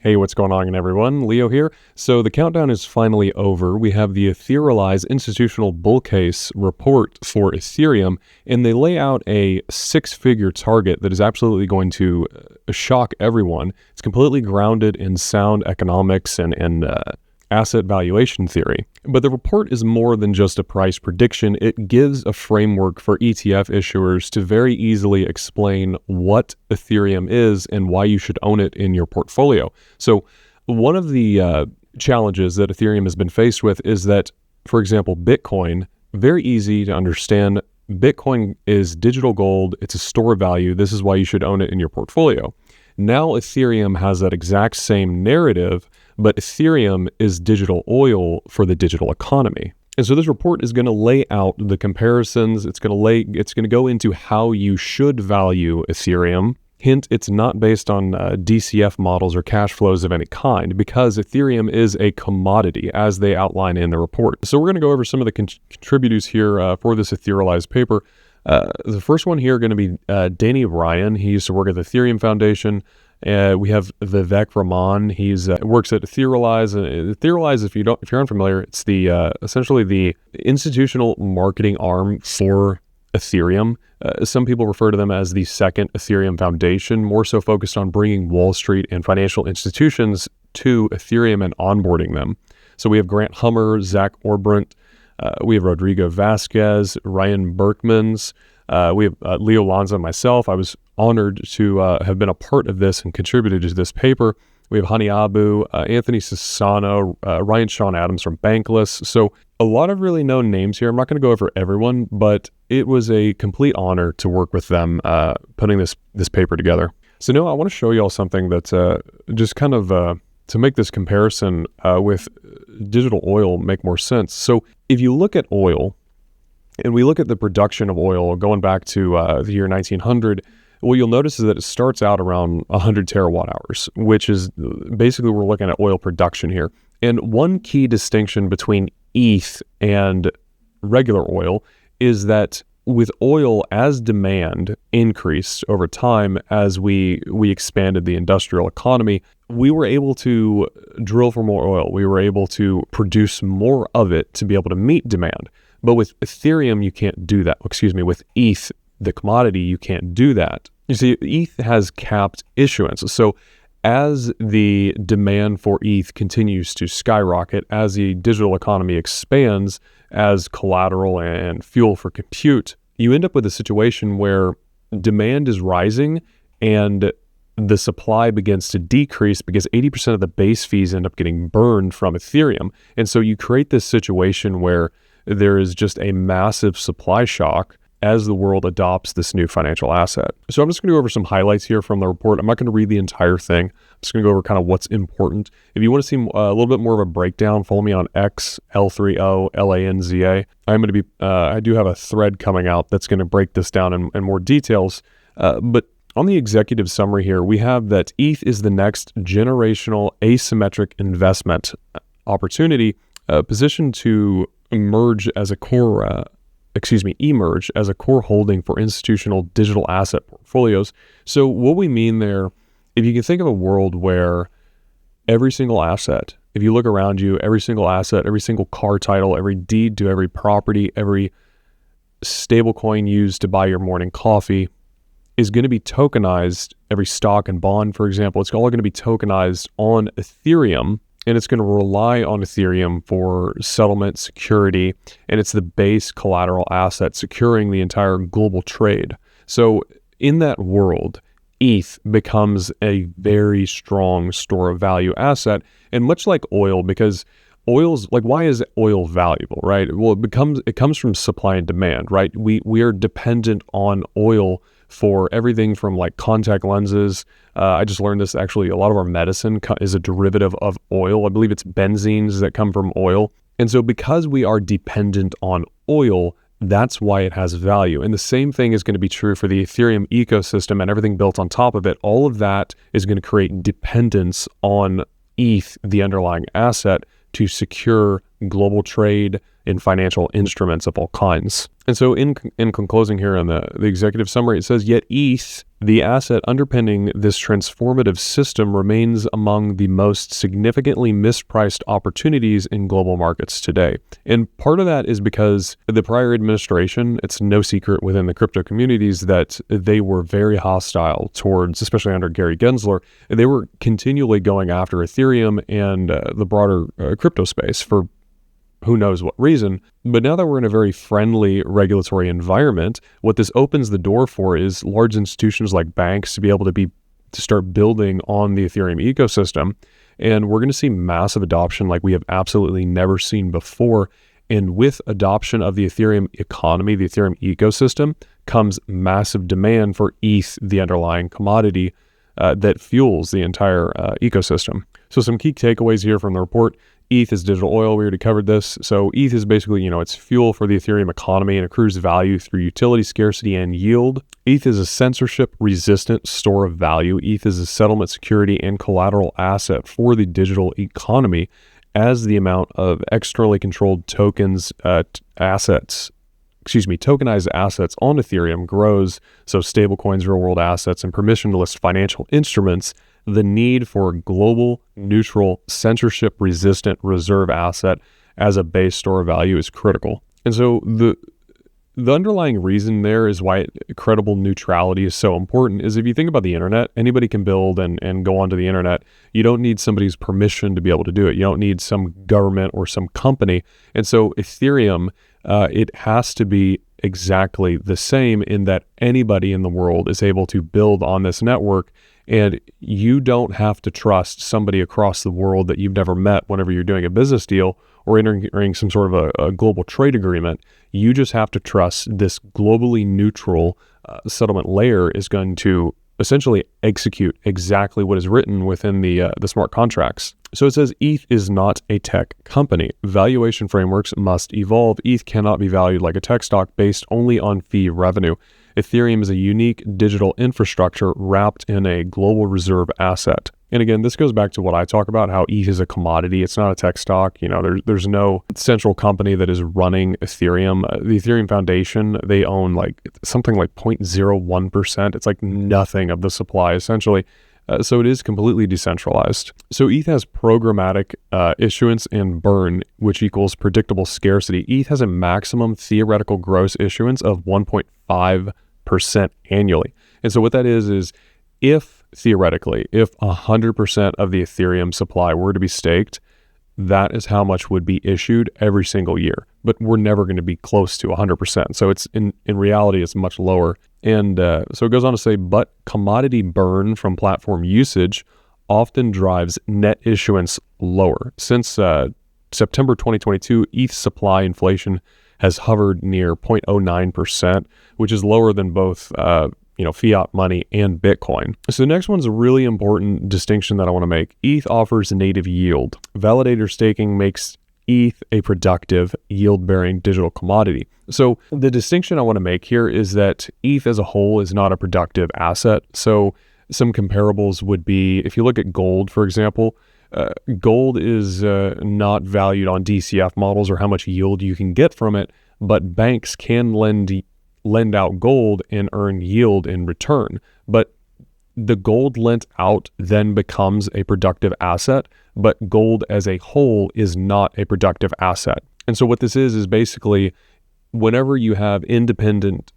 Hey, what's going on, everyone? Leo here. So the countdown is finally over. We have the Etherealize Institutional Bull Case report for Ethereum, and they lay out a six-figure target that is absolutely going to shock everyone. It's completely grounded in sound economics and asset valuation theory. But the report is more than just a price prediction. It gives a framework for ETF issuers to very easily explain what Ethereum is and why you should own it in your portfolio. So one of the challenges that Ethereum has been faced with is that, for example, Bitcoin, very easy to understand. Bitcoin is digital gold. It's a store of value. This is why you should own it in your portfolio. Now Ethereum has that exact same narrative, but Ethereum is digital oil for the digital economy. And so this report is going to lay out the comparisons. It's going to go into how you should value Ethereum. Hint, it's not based on DCF models or cash flows of any kind, because Ethereum is a commodity, as they outline in the report. So we're going to go over some of the contributors here for this Etherealize paper. The first one here going to be Danny Ryan. He used to work at the Ethereum Foundation. We have Vivek Raman. He's works at Etherealize. Etherealize, if you're unfamiliar, it's the essentially the institutional marketing arm for Ethereum. Some people refer to them as the second Ethereum Foundation, more so focused on bringing Wall Street and financial institutions to Ethereum and onboarding them. So we have Grant Hummer, Zach Orbrunt, we have Rodrigo Vasquez, Ryan Berkmans, we have Leo Lanza and myself. I was honored to have been a part of this and contributed to this paper. We have Hani Abu, Anthony Sassano, Ryan Sean Adams from Bankless. So a lot of really known names here. I'm not going to go over everyone, but it was a complete honor to work with them putting this paper together. So now I want to show you all something that's just kind of to make this comparison with digital oil make more sense. So if you look at oil, and we look at the production of oil going back to the year 1900, what you'll notice is that it starts out around 100 terawatt hours, which is basically we're looking at oil production here. And one key distinction between ETH and regular oil is that with oil, as demand increased over time, as we expanded the industrial economy, we were able to drill for more oil. We were able to produce more of it to be able to meet demand. But with Ethereum, you can't do that. With ETH, the commodity, you can't do that. You see, ETH has capped issuance. So as the demand for ETH continues to skyrocket, as the digital economy expands, as collateral and fuel for compute, you end up with a situation where demand is rising and the supply begins to decrease because 80% of the base fees end up getting burned from Ethereum. And so you create this situation where there is just a massive supply shock as the world adopts this new financial asset. So I'm just going to go over some highlights here from the report. I'm not going to read the entire thing. I'm just going to go over kind of what's important. If you want to see a little bit more of a breakdown, follow me on X, L30LANZA. I'm going to be, I do have a thread coming out that's going to break this down in more details. But on the executive summary here, we have that ETH is the next generational asymmetric investment opportunity positioned to emerge as a core holding for institutional digital asset portfolios. So what we mean there, if you can think of a world where every single asset, if you look around you, every single asset, every single car title, every deed to every property, every stablecoin used to buy your morning coffee is going to be tokenized. Every stock and bond, for example, it's all going to be tokenized on Ethereum. And it's going to rely on Ethereum for settlement security, and it's the base collateral asset securing the entire global trade. So in that world, ETH becomes a very strong store of value asset, and much like oil, because oil's like, why is oil valuable, right? Well, it comes from supply and demand, right? We are dependent on oil for everything from like contact lenses. I just learned this, actually, a lot of our medicine is a derivative of oil. I believe it's benzenes that come from oil. And so because we are dependent on oil, that's why it has value. And the same thing is going to be true for the Ethereum ecosystem and everything built on top of it. All of that is going to create dependence on ETH, the underlying asset, to secure global trade in financial instruments of all kinds. And so in closing here on the executive summary, it says, yet ETH The asset underpinning this transformative system remains among the most significantly mispriced opportunities in global markets today. And part of that is because the prior administration, it's no secret within the crypto communities that they were very hostile towards, especially under Gary Gensler, they were continually going after Ethereum and the broader crypto space for who knows what reason. But now that we're in a very friendly regulatory environment, what this opens the door for is large institutions like banks to be able to start building on the Ethereum ecosystem. And we're going to see massive adoption like we have absolutely never seen before. And with adoption of the Ethereum economy, the Ethereum ecosystem, comes massive demand for ETH, the underlying commodity that fuels the entire ecosystem. So some key takeaways here from the report. ETH is digital oil. We already covered this. So ETH is basically, it's fuel for the Ethereum economy and accrues value through utility, scarcity, and yield. ETH is a censorship-resistant store of value. ETH is a settlement security and collateral asset for the digital economy as the amount of externally controlled tokenized assets on Ethereum grows. So stablecoins, real-world assets, and permissionless financial instruments. The need for a global, neutral, censorship-resistant reserve asset as a base store of value is critical. And so the underlying reason there is why credible neutrality is so important is if you think about the internet, anybody can build and go onto the internet. You don't need somebody's permission to be able to do it. You don't need some government or some company. And so Ethereum, it has to be exactly the same in that anybody in the world is able to build on this network. And you don't have to trust somebody across the world that you've never met whenever you're doing a business deal or entering some sort of a global trade agreement. You just have to trust this globally neutral settlement layer is going to essentially execute exactly what is written within the smart contracts. So it says ETH is not a tech company. Valuation frameworks must evolve. ETH cannot be valued like a tech stock based only on fee revenue. Ethereum is a unique digital infrastructure wrapped in a global reserve asset. And again, this goes back to what I talk about, how ETH is a commodity. It's not a tech stock. There's no central company that is running Ethereum. The Ethereum Foundation, they own something like 0.01%. It's like nothing of the supply, essentially. So it is completely decentralized. So ETH has programmatic issuance and burn, which equals predictable scarcity. ETH has a maximum theoretical gross issuance of 1.5% annually. And so what that is if theoretically, if 100% of the Ethereum supply were to be staked, that is how much would be issued every single year. But we're never going to be close to 100%. So it's in reality, it's much lower. And so it goes on to say, but commodity burn from platform usage often drives net issuance lower. Since September 2022, ETH supply inflation has hovered near 0.09%, which is lower than both fiat money and Bitcoin. So the next one's a really important distinction that I want to make. ETH offers native yield. Validator staking makes ETH a productive, yield-bearing digital commodity. So the distinction I want to make here is that ETH as a whole is not a productive asset. So some comparables would be, if you look at gold, for example, gold is not valued on DCF models or how much yield you can get from it, but banks can lend out gold and earn yield in return. But the gold lent out then becomes a productive asset, but gold as a whole is not a productive asset. And so what this is basically whenever you have independent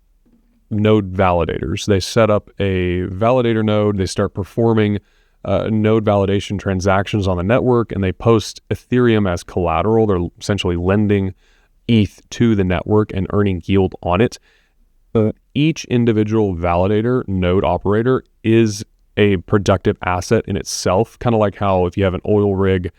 node validators, they set up a validator node, they start performing node validation transactions on the network, and they post Ethereum as collateral. They're essentially lending ETH to the network and earning yield on it. Each individual validator node operator is a productive asset in itself, kind of like how if you have an oil rig,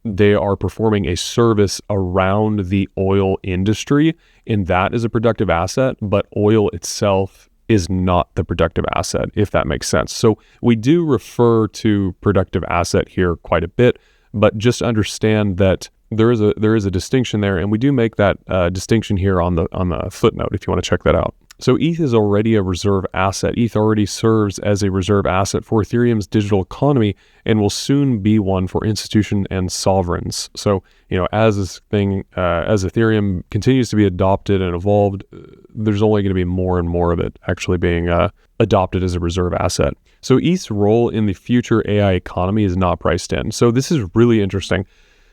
they are performing a service around the oil industry, and that is a productive asset, but oil itself is not the productive asset, if that makes sense. So we do refer to productive asset here quite a bit, but just understand that there is a distinction there, and we do make that distinction here on the footnote if you want to check that out. So ETH is already a reserve asset. ETH already serves as a reserve asset for Ethereum's digital economy and will soon be one for institutions and sovereigns. So, as as Ethereum continues to be adopted and evolved, there's only going to be more and more of it actually being adopted as a reserve asset. So ETH's role in the future AI economy is not priced in. So this is really interesting.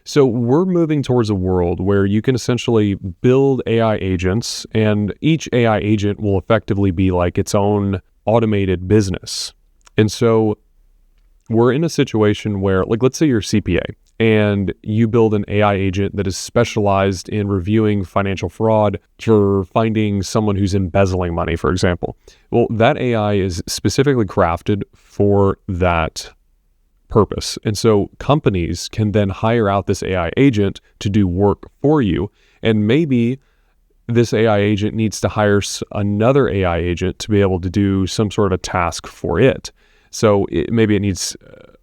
So we're moving towards a world where you can essentially build AI agents, and each AI agent will effectively be like its own automated business. And so we're in a situation where, like, let's say you're a CPA and you build an AI agent that is specialized in reviewing financial fraud for finding someone who's embezzling money, for example. Well, that AI is specifically crafted for that purpose. And so companies can then hire out this AI agent to do work for you. And maybe this AI agent needs to hire another AI agent to be able to do some sort of task for it. So maybe it needs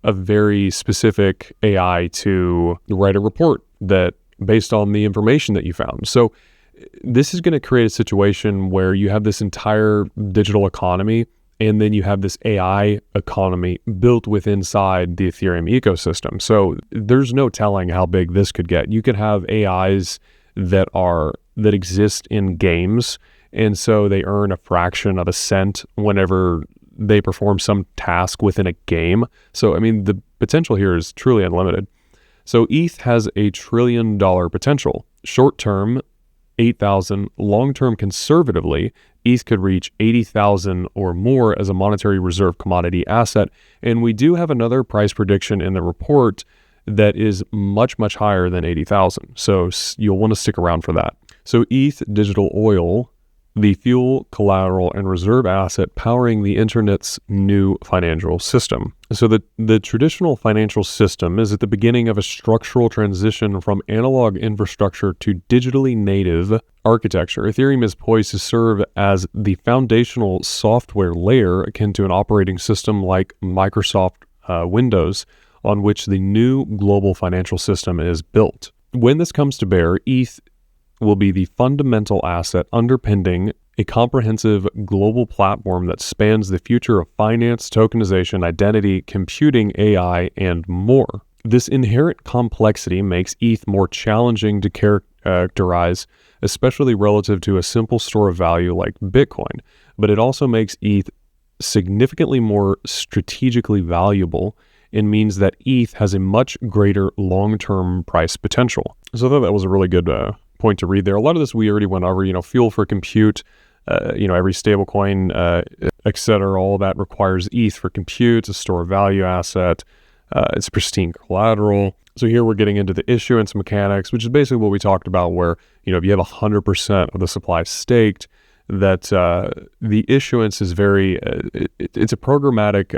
a very specific AI to write a report that based on the information that you found. So this is going to create a situation where you have this entire digital economy, and then you have this AI economy built inside the Ethereum ecosystem. So there's no telling how big this could get. You could have AIs that exist in games, and so they earn a fraction of a cent whenever they perform some task within a game. So, I mean, the potential here is truly unlimited. So ETH has $1 trillion potential. Short-term, 8,000. Long-term, conservatively, ETH could reach 80,000 or more as a monetary reserve commodity asset. And we do have another price prediction in the report that is much, much higher than 80,000. So you'll want to stick around for that. So ETH digital oil, the fuel, collateral, and reserve asset powering the internet's new financial system. So the traditional financial system is at the beginning of a structural transition from analog infrastructure to digitally native architecture. Ethereum is poised to serve as the foundational software layer akin to an operating system like Microsoft Windows, on which the new global financial system is built. When this comes to bear, ETH will be the fundamental asset underpinning a comprehensive global platform that spans the future of finance, tokenization, identity, computing, AI, and more. This inherent complexity makes ETH more challenging to characterize, especially relative to a simple store of value like Bitcoin, but it also makes ETH significantly more strategically valuable and means that ETH has a much greater long-term price potential. So I thought that was a really good point to read there. A lot of this we already went over, fuel for compute, every stablecoin, et cetera, all that requires ETH for compute. It's a store of value asset. It's pristine collateral. So here we're getting into the issuance mechanics, which is basically what we talked about where, if you have 100% of the supply staked, that the issuance is it's a programmatic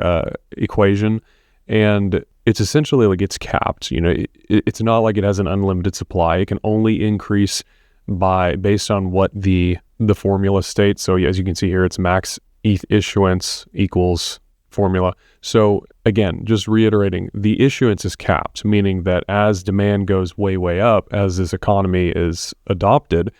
equation, and it's essentially like it's capped. It's not like it has an unlimited supply. It can only increase based on what the formula states. So as you can see here, it's max ETH issuance equals formula. So again, just reiterating, the issuance is capped, meaning that as demand goes way, way up, as this economy is adopted,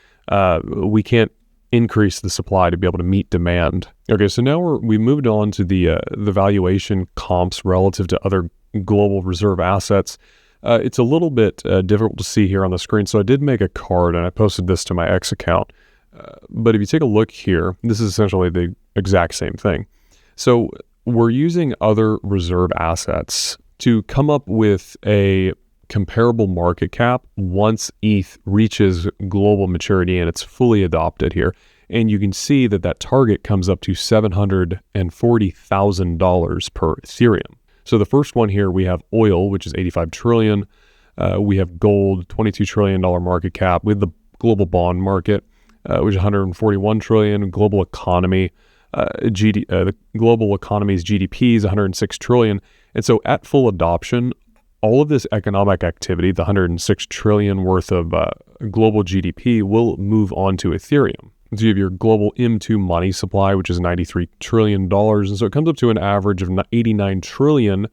we can't increase the supply to be able to meet demand. Okay, so now we moved on to the valuation comps relative to other global reserve assets. It's a little bit difficult to see here on the screen, so I did make a card and I posted this to my X account. But if you take a look here, this is essentially the exact same thing. So we're using other reserve assets to come up with a comparable market cap once ETH reaches global maturity and it's fully adopted here. And you can see that target comes up to $740,000 per Ethereum. So the first one here, we have oil, which is 85 trillion. We have gold, $22 trillion market cap. We have the global bond market, which is 141 trillion. Global economy, the global economy's GDP is 106 trillion. And so at full adoption, all of this economic activity, the 106 trillion worth of global GDP, will move on to Ethereum. So you have your global M2 money supply, which is $93 trillion. And so it comes up to an average of 89 trillion.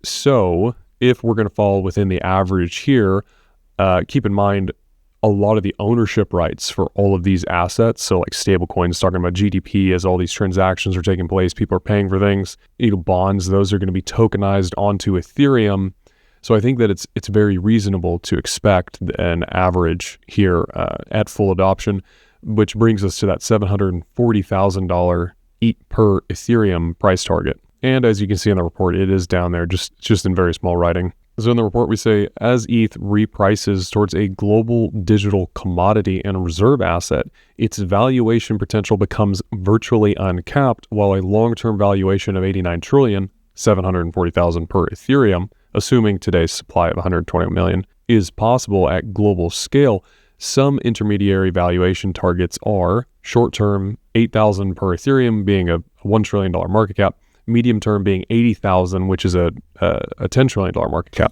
So if we're going to fall within the average here, keep in mind, a lot of the ownership rights for all of these assets. So like stablecoins, talking about GDP as all these transactions are taking place, people are paying for things. Bonds, those are going to be tokenized onto Ethereum. So I think that it's very reasonable to expect an average here at full adoption, which brings us to that $740,000 per Ethereum price target. And as you can see in the report, it is down there, just in very small writing. So in the report, we say, as ETH reprices towards a global digital commodity and reserve asset, its valuation potential becomes virtually uncapped, while a long-term valuation of $89,740,000 per Ethereum, assuming today's supply of 120 million, is possible at global scale. Some intermediary valuation targets are short-term $8,000 per Ethereum, being a $1 trillion market cap, medium term being 80,000, which is a $10 trillion market cap.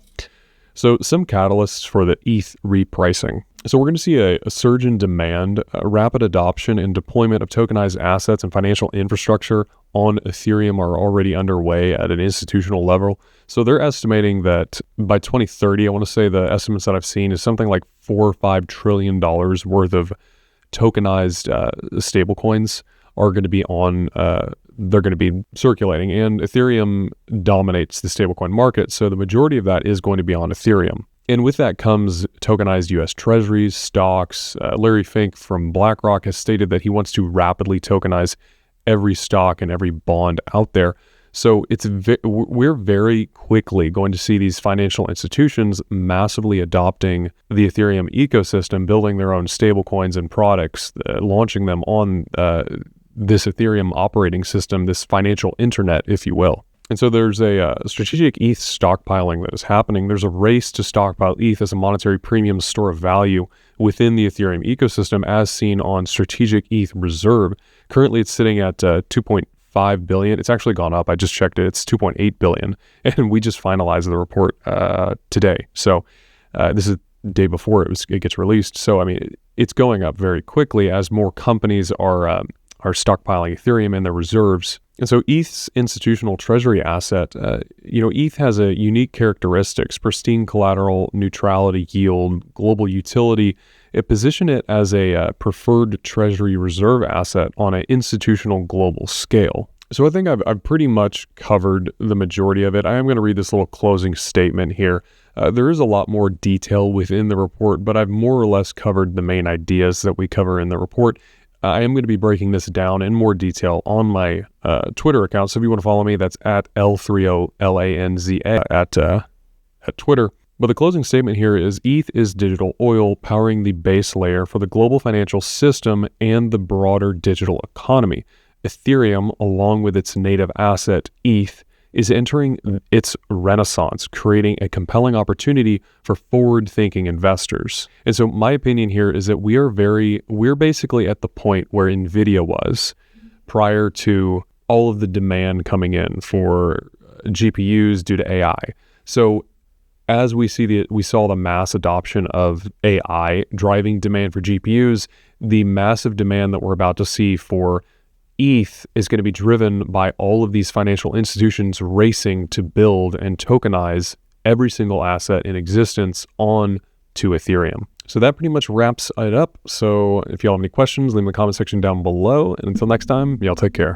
So some catalysts for the ETH repricing. So we're going to see a surge in demand, a rapid adoption and deployment of tokenized assets and financial infrastructure on Ethereum are already underway at an institutional level. So they're estimating that by 2030, I want to say the estimates that I've seen is something like $4 or $5 trillion worth of tokenized stablecoins are going to be on, they're going to be circulating, and Ethereum dominates the stablecoin market. So the majority of that is going to be on Ethereum. And with that comes tokenized US treasuries, stocks. Larry Fink from BlackRock has stated that he wants to rapidly tokenize every stock and every bond out there. So we're very quickly going to see these financial institutions massively adopting the Ethereum ecosystem, building their own stablecoins and products, launching them on this Ethereum operating system, this financial internet, if you will. And so there's a strategic ETH stockpiling that is happening. There's a race to stockpile ETH as a monetary premium store of value within the Ethereum ecosystem, as seen on Strategic ETH Reserve. Currently, it's sitting at 2.5 billion. It's actually gone up. I just checked it. It's 2.8 billion. And we just finalized the report today. So this is the day before it gets released. So, I mean, it's going up very quickly as more companies are stockpiling Ethereum in their reserves. And so ETH's institutional treasury asset, ETH has a unique characteristics: pristine collateral, neutrality, yield, global utility. It positioned it as a preferred treasury reserve asset on an institutional global scale. So I think I've pretty much covered the majority of it. I am going to read this little closing statement here. There is a lot more detail within the report, but I've more or less covered the main ideas that we cover in the report. I am going to be breaking this down in more detail on my Twitter account. So if you want to follow me, that's at L30LANZA at Twitter. But the closing statement here is ETH is digital oil powering the base layer for the global financial system and the broader digital economy. Ethereum, along with its native asset, ETH, is entering its renaissance, creating a compelling opportunity for forward-thinking investors. And so my opinion here is that we're basically at the point where NVIDIA was prior to all of the demand coming in for GPUs due to AI. So as we saw the mass adoption of AI driving demand for GPUs, the massive demand that we're about to see for ETH is going to be driven by all of these financial institutions racing to build and tokenize every single asset in existence on to Ethereum. So that pretty much wraps it up. So if y'all have any questions, leave them in the comment section down below. And until next time, y'all take care.